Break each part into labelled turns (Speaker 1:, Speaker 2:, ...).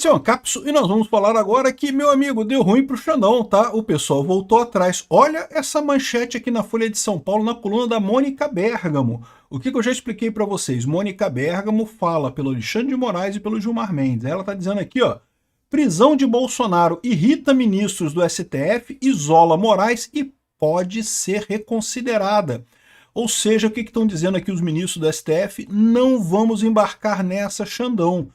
Speaker 1: Esse é um Ancapso e nós vamos falar agora que, meu amigo, deu ruim pro Xandão, tá? O pessoal voltou atrás. Olha essa manchete aqui na Folha de São Paulo, na coluna da Mônica Bergamo. O que eu já expliquei para vocês? Mônica Bergamo fala pelo Alexandre de Moraes e pelo Gilmar Mendes. Ela tá dizendo aqui, ó, prisão de Bolsonaro irrita ministros do STF, isola Moraes e pode ser reconsiderada. Ou seja, o que estão dizendo aqui os ministros do STF? Não vamos embarcar nessa, Xandão.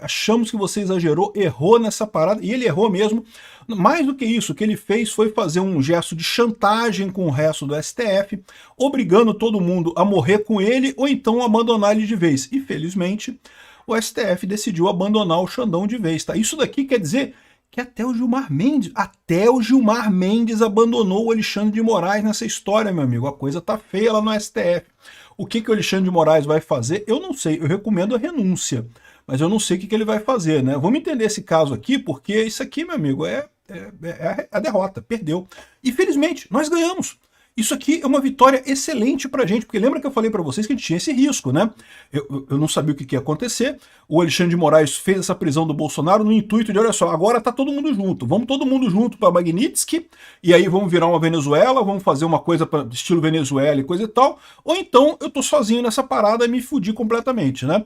Speaker 1: Achamos que você exagerou, errou nessa parada, e ele errou mesmo. Mais do que isso, o que ele fez foi fazer um gesto de chantagem com o resto do STF, obrigando todo mundo a morrer com ele ou então abandonar ele de vez. E, felizmente, o STF decidiu abandonar o Xandão de vez. Tá? Isso daqui quer dizer que até o Gilmar Mendes abandonou o Alexandre de Moraes nessa história, meu amigo. A coisa tá feia lá no STF. O que o Alexandre de Moraes vai fazer, eu não sei. Eu recomendo a renúncia, mas eu não sei o que ele vai fazer, né? Vamos entender esse caso aqui, porque isso aqui, meu amigo, é a derrota, perdeu. E felizmente, nós ganhamos. Isso aqui é uma vitória excelente pra gente, porque lembra que eu falei pra vocês que a gente tinha esse risco, né? Eu não sabia o que ia acontecer. O Alexandre de Moraes fez essa prisão do Bolsonaro no intuito de, olha só, agora tá todo mundo junto. Vamos todo mundo junto pra Magnitsky, e aí vamos virar uma Venezuela, vamos fazer uma coisa pra estilo Venezuela e coisa e tal. Ou então eu tô sozinho nessa parada e me fudi completamente, né?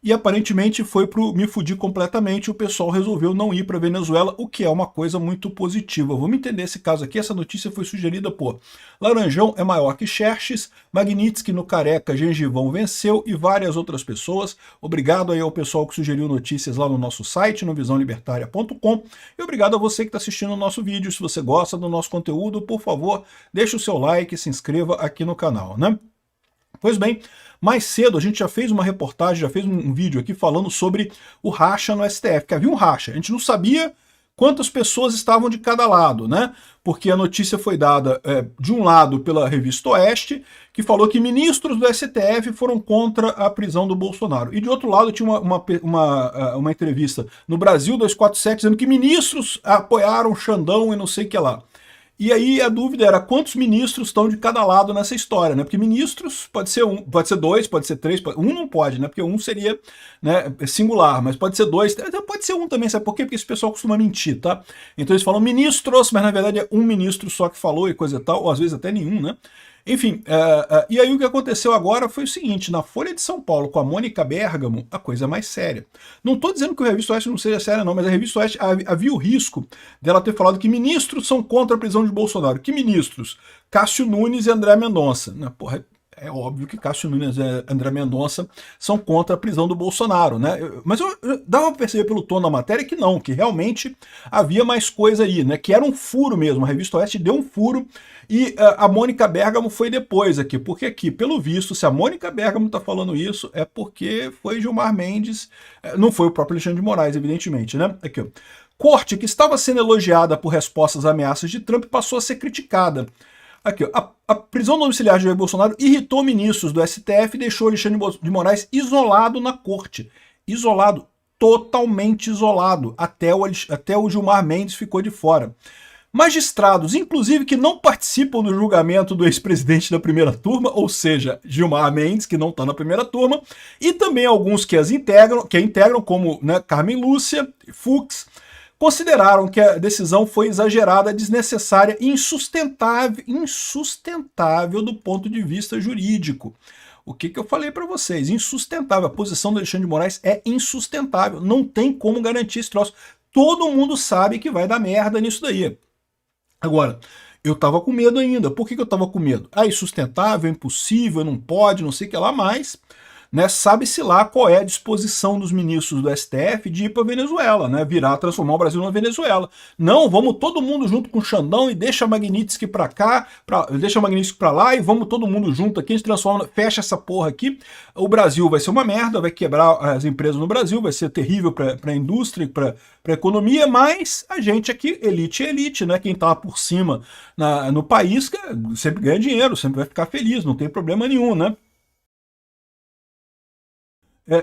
Speaker 1: E aparentemente foi pro me fudir completamente, o pessoal resolveu não ir para Venezuela, o que é uma coisa muito positiva. Vamos entender esse caso aqui, essa notícia foi sugerida por Laranjão é maior que Xerxes, Magnitsky no Careca, Gengivão venceu e várias outras pessoas. Obrigado aí ao pessoal que sugeriu notícias lá no nosso site, no visãolibertaria.com, e obrigado a você que está assistindo o nosso vídeo. Se você gosta do nosso conteúdo, por favor, deixe o seu like e se inscreva aqui no canal, né? Pois bem, mais cedo a gente já fez uma reportagem, já fez um vídeo aqui falando sobre o racha no STF, que havia um racha. A gente não sabia quantas pessoas estavam de cada lado, né? Porque a notícia foi dada de um lado pela Revista Oeste, que falou que ministros do STF foram contra a prisão do Bolsonaro. E de outro lado tinha uma entrevista no Brasil 247 dizendo que ministros apoiaram Xandão e não sei o que lá. E aí a dúvida era quantos ministros estão de cada lado nessa história, né? Porque ministros pode ser um, pode ser dois, pode ser três, um não pode, né? Porque um seria, né, singular, mas pode ser dois, pode ser um também, sabe por quê? Porque esse pessoal costuma mentir, tá? Então eles falam ministros, mas na verdade é um ministro só que falou e coisa e tal, ou às vezes até nenhum, né? Enfim, e aí o que aconteceu agora foi o seguinte, na Folha de São Paulo, com a Mônica Bergamo, a coisa é mais séria. Não estou dizendo que a Revista Oeste não seja séria não, mas a Revista Oeste havia o risco dela ter falado que ministros são contra a prisão de Bolsonaro. Que ministros? Cássio Nunes e André Mendonça. Porra, é óbvio que Cássio Nunes e André Mendonça são contra a prisão do Bolsonaro, né? Mas eu dava para perceber pelo tom da matéria que não, que realmente havia mais coisa aí, né? Que era um furo mesmo, a Revista Oeste deu um furo e a Mônica Bergamo foi depois aqui, porque aqui, pelo visto, se a Mônica Bergamo está falando isso, é porque foi Gilmar Mendes, não foi o próprio Alexandre de Moraes, evidentemente, né? Aqui, ó. Corte, que estava sendo elogiada por respostas às ameaças de Trump, passou a ser criticada. Aqui, ó, a prisão domiciliar de Jair Bolsonaro irritou ministros do STF e deixou Alexandre de Moraes isolado na corte. Isolado, totalmente isolado. Até o Gilmar Mendes ficou de fora. Magistrados, inclusive, que não participam do julgamento do ex-presidente da primeira turma, ou seja, Gilmar Mendes, que não está na primeira turma, e também alguns que integram, como, né, Carmen Lúcia, Fux, consideraram que a decisão foi exagerada, desnecessária e insustentável do ponto de vista jurídico. O que eu falei para vocês? Insustentável. A posição do Alexandre de Moraes é insustentável. Não tem como garantir esse troço. Todo mundo sabe que vai dar merda nisso daí. Agora, eu tava com medo ainda. Por que eu tava com medo? Insustentável, impossível, não pode, não sei o que lá mais. Né, sabe-se lá qual é a disposição dos ministros do STF de ir para Venezuela, né, transformar o Brasil numa Venezuela. Não, vamos todo mundo junto com o Xandão e deixa a Magnitsky para cá, deixa a Magnitsky para lá e vamos todo mundo junto aqui, a gente transforma, fecha essa porra aqui. O Brasil vai ser uma merda, vai quebrar as empresas no Brasil, vai ser terrível para a indústria, para a economia, mas a gente aqui, elite é elite, né, quem tá por cima no país sempre ganha dinheiro, sempre vai ficar feliz, não tem problema nenhum, né.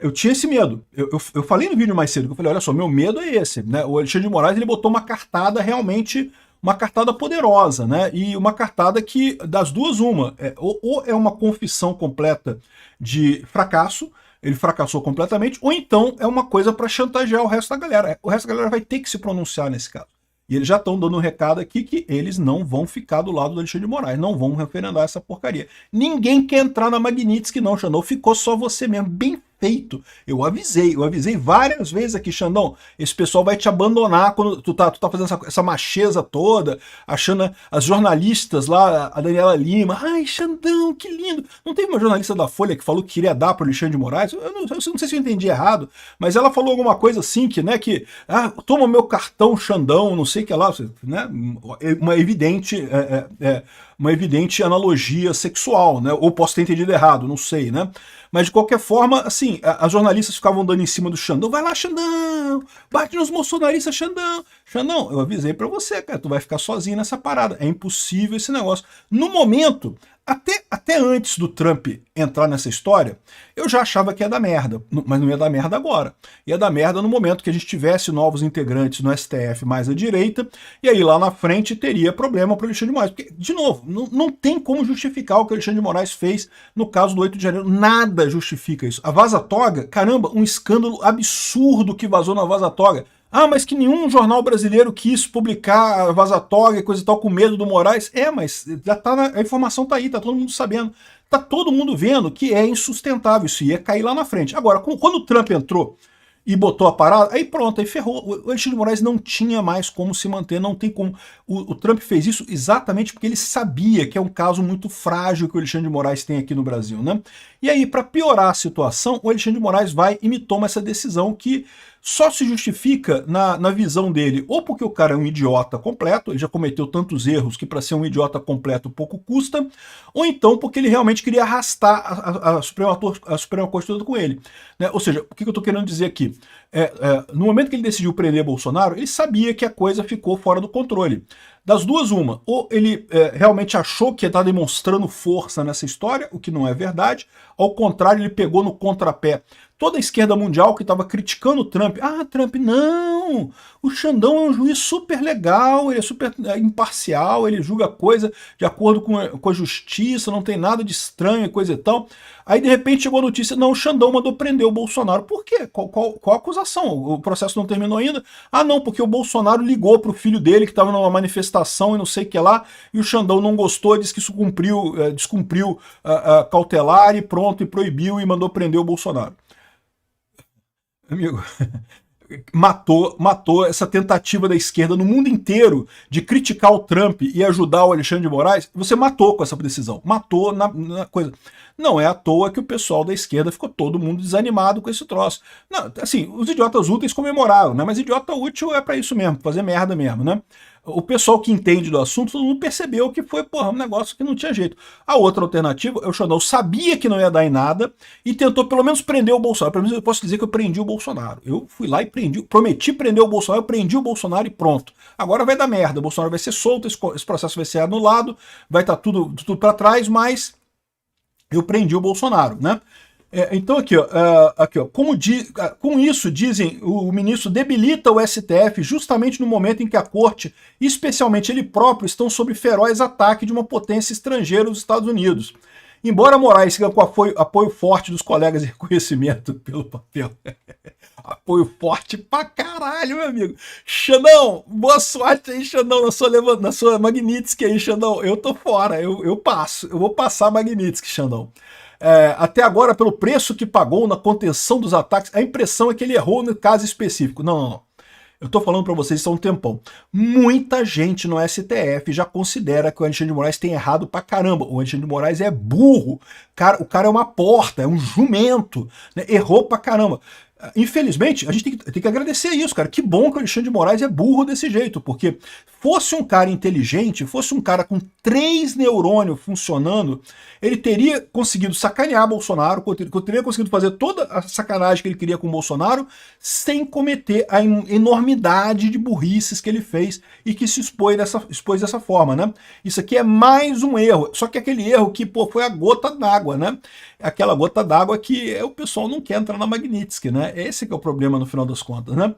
Speaker 1: Eu tinha esse medo. Eu falei no vídeo mais cedo, que eu falei, olha só, meu medo é esse, né? O Alexandre de Moraes, ele botou uma cartada realmente, uma cartada poderosa, né? E uma cartada que, das duas, uma, ou é uma confissão completa de fracasso, ele fracassou completamente, ou então é uma coisa para chantagear o resto da galera. O resto da galera vai ter que se pronunciar nesse caso. E eles já estão dando um recado aqui que eles não vão ficar do lado do Alexandre de Moraes, não vão referendar essa porcaria. Ninguém quer entrar na Magnitsky não, Xandão, ficou só você mesmo, bem feito. Eu avisei várias vezes aqui, Xandão, esse pessoal vai te abandonar quando tu tá fazendo essa macheza toda, achando as jornalistas lá, a Daniela Lima, ai, Xandão, que lindo. Não teve uma jornalista da Folha que falou que queria dar para o Alexandre de Moraes? Eu não sei se eu entendi errado, mas ela falou alguma coisa assim, que, né, que, toma meu cartão, Xandão, não sei o que lá, né, uma evidente analogia sexual, né? Ou posso ter entendido errado, não sei, né? Mas de qualquer forma, assim, as jornalistas ficavam dando em cima do Xandão, vai lá, Xandão, bate nos bolsonaristas, Xandão. Xandão, eu avisei pra você, cara, tu vai ficar sozinho nessa parada, é impossível esse negócio. No momento, até antes do Trump entrar nessa história, eu já achava que ia dar merda, mas não ia dar merda agora. Ia dar merda no momento que a gente tivesse novos integrantes no STF mais à direita, e aí lá na frente teria problema para o Alexandre de Moraes. Porque, de novo, não tem como justificar o que o Alexandre de Moraes fez no caso do 8 de janeiro. Nada justifica isso. A Vaza Toga, caramba, um escândalo absurdo que vazou na Vaza Toga. Mas que nenhum jornal brasileiro quis publicar a Vaza Toga e coisa e tal com medo do Moraes. Mas já tá a informação tá aí, tá todo mundo sabendo. Tá todo mundo vendo que é insustentável, isso ia cair lá na frente. Agora, quando o Trump entrou e botou a parada, aí pronto, aí ferrou. O Alexandre de Moraes não tinha mais como se manter, não tem como. O Trump fez isso exatamente porque ele sabia que é um caso muito frágil que o Alexandre de Moraes tem aqui no Brasil, né? E aí, para piorar a situação, o Alexandre de Moraes vai e me toma essa decisão que só se justifica na visão dele, ou porque o cara é um idiota completo, ele já cometeu tantos erros que para ser um idiota completo pouco custa, ou então porque ele realmente queria arrastar a Suprema Corte toda com ele. Né? Ou seja, o que eu estou querendo dizer aqui? No momento que ele decidiu prender Bolsonaro, ele sabia que a coisa ficou fora do controle. Das duas, uma, ou ele realmente achou que ia estar demonstrando força nessa história, o que não é verdade, ao contrário, ele pegou no contrapé toda a esquerda mundial que estava criticando o Trump. Trump, não! O Xandão é um juiz super legal, ele é super imparcial, ele julga a coisa de acordo com a justiça, não tem nada de estranho e coisa e tal. Aí, de repente, chegou a notícia, não, o Xandão mandou prender o Bolsonaro. Por quê? Qual a acusação? O processo não terminou ainda? Não, porque o Bolsonaro ligou para o filho dele, que estava numa manifestação e não sei o que lá, e o Xandão não gostou, disse que isso descumpriu a cautelar e pronto, e proibiu e mandou prender o Bolsonaro. Amigo, matou essa tentativa da esquerda no mundo inteiro de criticar o Trump e ajudar o Alexandre de Moraes. Você matou com essa decisão, matou na coisa. Não é à toa que o pessoal da esquerda ficou todo mundo desanimado com esse troço. Não, assim, os idiotas úteis comemoraram, né? Mas idiota útil é para isso mesmo, fazer merda mesmo, né? O pessoal que entende do assunto, todo mundo percebeu que foi, um negócio que não tinha jeito. A outra alternativa, o Xandão sabia que não ia dar em nada e tentou pelo menos prender o Bolsonaro. Pelo menos eu posso dizer que eu prendi o Bolsonaro. Eu fui lá e prometi prender o Bolsonaro, eu prendi o Bolsonaro e pronto. Agora vai dar merda, o Bolsonaro vai ser solto, esse processo vai ser anulado, vai estar tudo para trás, mas eu prendi o Bolsonaro, né? Então aqui, ó, com isso, dizem, o ministro debilita o STF justamente no momento em que a corte, especialmente ele próprio, estão sob feroz ataque de uma potência estrangeira, os Estados Unidos. Embora Moraes siga com apoio forte dos colegas e reconhecimento pelo papel. Apoio forte pra caralho, meu amigo. Xandão, boa sorte aí, Xandão, na sua Magnitsky aí, Xandão. Eu tô fora, eu passo. Eu vou passar a Magnitsky, Xandão. Até agora, pelo preço que pagou na contenção dos ataques, a impressão é que ele errou no caso específico. Não. Eu tô falando para vocês isso há um tempão. Muita gente no STF já considera que o Alexandre de Moraes tem errado pra caramba. O Alexandre de Moraes é burro. O cara é uma porta, é um jumento. Né? Errou pra caramba. Infelizmente, a gente tem que agradecer isso, cara. Que bom que o Alexandre de Moraes é burro desse jeito, porque fosse um cara inteligente, fosse um cara com 3 neurônios funcionando, ele teria conseguido sacanear Bolsonaro, teria conseguido fazer toda a sacanagem que ele queria com o Bolsonaro, sem cometer a enormidade de burrices que ele fez e que se expôs dessa forma, né? Isso aqui é mais um erro, só que aquele erro que, foi a gota d'água, né? Aquela gota d'água que o pessoal não quer entrar na Magnitsky, né? Esse que é o problema no final das contas, né?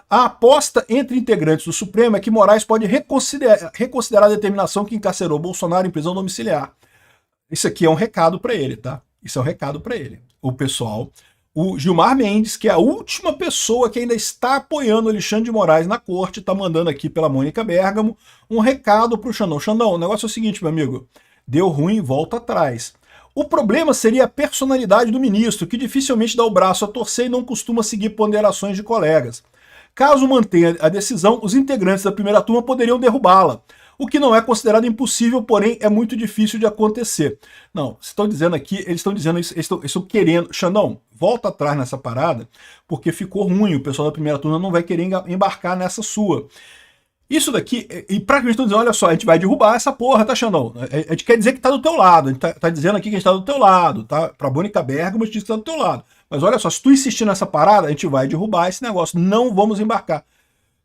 Speaker 1: A aposta entre integrantes do Supremo é que Moraes pode reconsiderar a determinação que encarcerou Bolsonaro em prisão domiciliar. Isso aqui é um recado para ele, tá? Isso é um recado para ele. O pessoal, o Gilmar Mendes, que é a última pessoa que ainda está apoiando o Alexandre de Moraes na corte, está mandando aqui pela Mônica Bergamo um recado para o Xandão. Xandão, o negócio é o seguinte, meu amigo, deu ruim, volta atrás. O problema seria a personalidade do ministro, que dificilmente dá o braço a torcer e não costuma seguir ponderações de colegas. Caso mantenha a decisão, os integrantes da primeira turma poderiam derrubá-la, o que não é considerado impossível, porém é muito difícil de acontecer. Não, estão dizendo aqui, eles estão dizendo isso, eles estão querendo. Xandão, volta atrás nessa parada, porque ficou ruim, o pessoal da primeira turma não vai querer embarcar nessa sua. Isso daqui, e praticamente estão dizendo, olha só, a gente vai derrubar essa porra, tá, Xandão? A gente quer dizer que tá do teu lado, a gente tá dizendo aqui que a gente tá do teu lado, tá? Pra Mônica Bergamo, a gente diz que tá do teu lado. Mas olha só, se tu insistir nessa parada, a gente vai derrubar esse negócio, não vamos embarcar.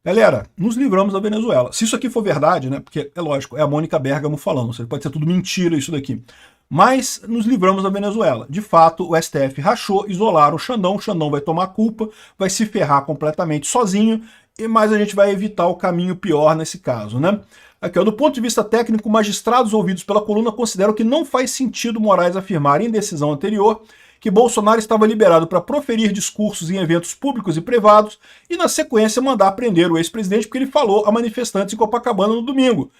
Speaker 1: Galera, nos livramos da Venezuela. Se isso aqui for verdade, né? Porque é lógico, é a Mônica Bergamo falando, ou seja, pode ser tudo mentira isso daqui. Mas nos livramos da Venezuela. De fato, o STF rachou, isolaram o Xandão vai tomar culpa, vai se ferrar completamente sozinho, mas a gente vai evitar o caminho pior nesse caso, né? Aqui, ó, do ponto de vista técnico, magistrados ouvidos pela coluna consideram que não faz sentido Moraes afirmar em decisão anterior que Bolsonaro estava liberado para proferir discursos em eventos públicos e privados e, na sequência, mandar prender o ex-presidente porque ele falou a manifestantes em Copacabana no domingo.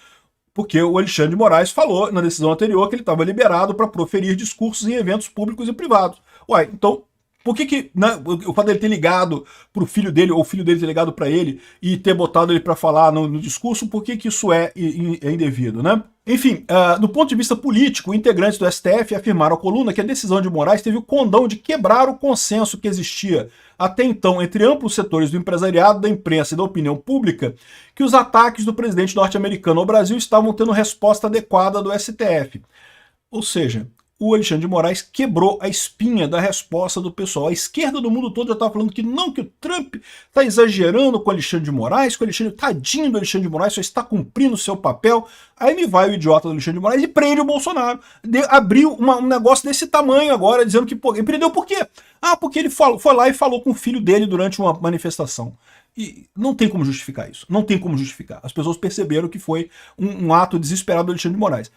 Speaker 1: Porque o Alexandre de Moraes falou na decisão anterior que ele estava liberado para proferir discursos em eventos públicos e privados. Uai, então, por que né, o fato dele ter ligado para o filho dele, ou o filho dele ter ligado para ele e ter botado ele para falar no discurso, por que isso é indevido, né? Enfim, do ponto de vista político, integrantes do STF afirmaram à coluna que a decisão de Moraes teve o condão de quebrar o consenso que existia até então entre amplos setores do empresariado, da imprensa e da opinião pública, que os ataques do presidente norte-americano ao Brasil estavam tendo resposta adequada do STF. Ou seja, o Alexandre de Moraes quebrou a espinha da resposta do pessoal. A esquerda do mundo todo já estava falando que não, que o Trump está exagerando com o Alexandre de Moraes, que o Alexandre, tadinho do Alexandre de Moraes, só está cumprindo o seu papel. Aí me vai o idiota do Alexandre de Moraes e prende o Bolsonaro. Abriu um negócio desse tamanho agora, dizendo que... Pô, ele prendeu por quê? Ah, porque ele foi lá e falou com o filho dele durante uma manifestação. E não tem como justificar isso. Não tem como justificar. As pessoas perceberam que foi um ato desesperado do Alexandre de Moraes.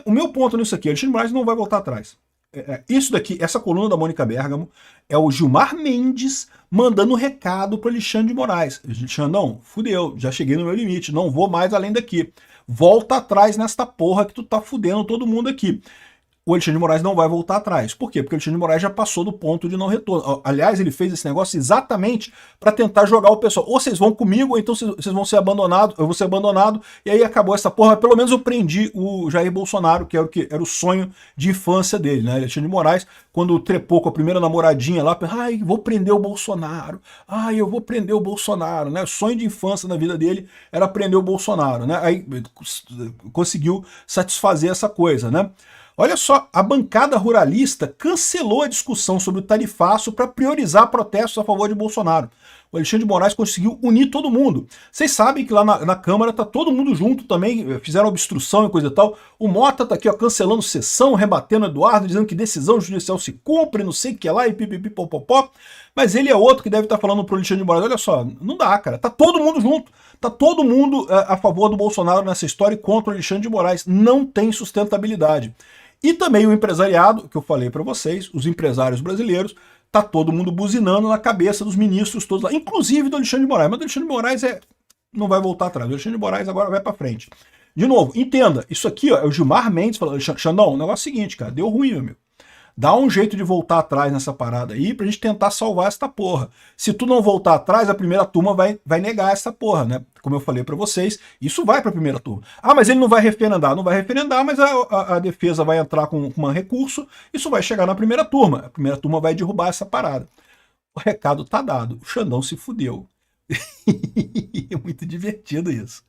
Speaker 1: O meu ponto nisso aqui, Alexandre de Moraes não vai voltar atrás. Isso daqui, essa coluna da Mônica Bergamo, é o Gilmar Mendes mandando um recado para Alexandre de Moraes. Xandão, fudeu, já cheguei no meu limite, não vou mais além daqui. Volta atrás nesta porra que tu tá fudendo todo mundo aqui. O Alexandre de Moraes não vai voltar atrás. Por quê? Porque o Alexandre de Moraes já passou do ponto de não retorno. Aliás, ele fez esse negócio exatamente para tentar jogar o pessoal. Ou vocês vão comigo, ou então vocês vão ser abandonados, eu vou ser abandonado, e aí acabou essa porra. Pelo menos eu prendi o Jair Bolsonaro, que era o sonho de infância dele, né? Alexandre de Moraes, quando trepou com a primeira namoradinha lá, ai, vou prender o Bolsonaro, ai, eu vou prender o Bolsonaro, né? O sonho de infância na vida dele era prender o Bolsonaro, né? Aí conseguiu satisfazer essa coisa, né? Olha só, a bancada ruralista cancelou a discussão sobre o tarifaço para priorizar protestos a favor de Bolsonaro. O Alexandre de Moraes conseguiu unir todo mundo. Vocês sabem que lá na Câmara tá todo mundo junto também, fizeram obstrução e coisa e tal. O Mota tá aqui, ó, cancelando sessão, rebatendo o Eduardo, dizendo que decisão judicial se cumpre, não sei o que lá, e pipipipopopó. Mas ele é outro que deve estar falando pro Alexandre de Moraes, olha só, não dá, cara, tá todo mundo junto. Tá todo mundo a favor do Bolsonaro nessa história e contra o Alexandre de Moraes. Não tem sustentabilidade. E também o empresariado, que eu falei para vocês, os empresários brasileiros, tá todo mundo buzinando na cabeça dos ministros todos lá, inclusive do Alexandre de Moraes. Mas o Alexandre de Moraes não vai voltar atrás. O Alexandre de Moraes agora vai para frente. De novo, entenda, isso aqui ó, é o Gilmar Mendes falando, Xandão, o negócio é o seguinte, cara, deu ruim, meu amigo. Dá um jeito de voltar atrás nessa parada aí pra gente tentar salvar essa porra. Se tu não voltar atrás, a primeira turma vai negar essa porra, né? Como eu falei pra vocês, isso vai pra primeira turma. Ah, mas ele não vai referendar. Não vai referendar, mas a defesa vai entrar com um recurso, isso vai chegar na primeira turma. A primeira turma vai derrubar essa parada. O recado tá dado. O Xandão se fudeu. É muito divertido isso.